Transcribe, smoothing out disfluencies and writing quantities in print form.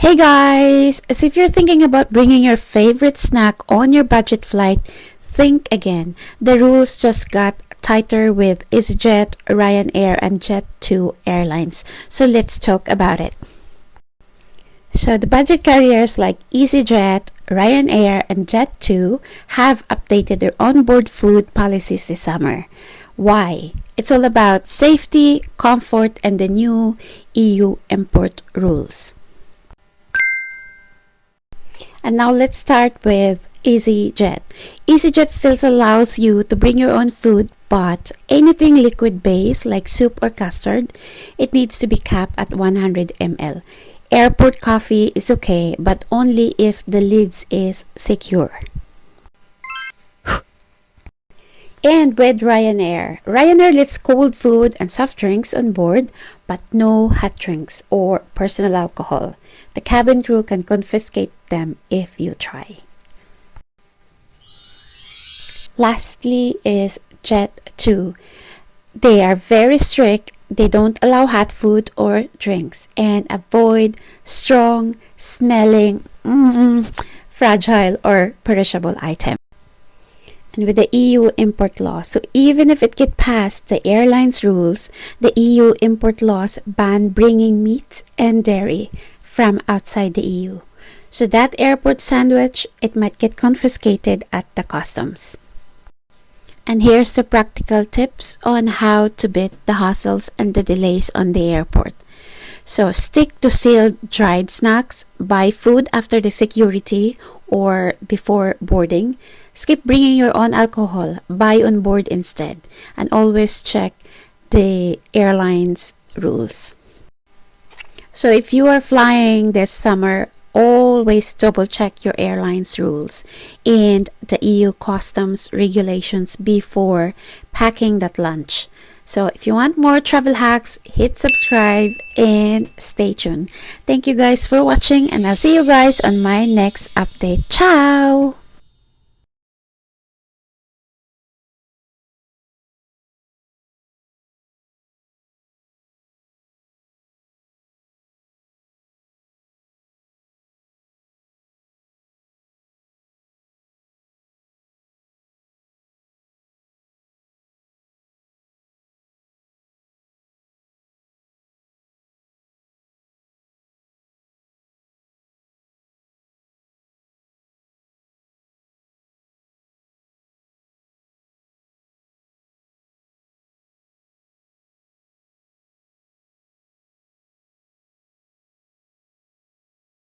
Hey guys! So if you're thinking about bringing your favorite snack on your budget flight, think again. The rules just got tighter with easyJet, Ryanair, and Jet2 airlines. So let's talk about it. So the budget carriers like easyJet, Ryanair, and Jet2 have updated their onboard food policies this summer. Why? It's all about safety, comfort, and the new EU import rules. And now let's start with easyJet. easyJet still allows you to bring your own food, but anything liquid based like soup or custard, it needs to be capped at 100 ml. Airport coffee is okay, but only if the lids is secure. And with Ryanair lets cold food and soft drinks on board, but no hot drinks or personal alcohol. The cabin crew can confiscate them if you try. Lastly is Jet2. They are very strict. They don't allow hot food or drinks and avoid strong, smelling, fragile or perishable items. And with the EU import law, so even if it get past the airlines rules, the EU import laws ban bringing meat and dairy from outside the EU. So that airport sandwich, it might get confiscated at the customs. And here's the practical tips on how to beat the hassles and the delays on the airport. So stick to sealed dried snacks, buy food after the security or before boarding, skip bringing your own alcohol, buy on board instead, and always check the airlines rules. So if you are flying this summer, always double check your airlines rules and the EU customs regulations before packing that lunch. So if you want more travel hacks, hit subscribe and stay tuned. Thank you guys for watching, and I'll see you guys on my next update. Ciao!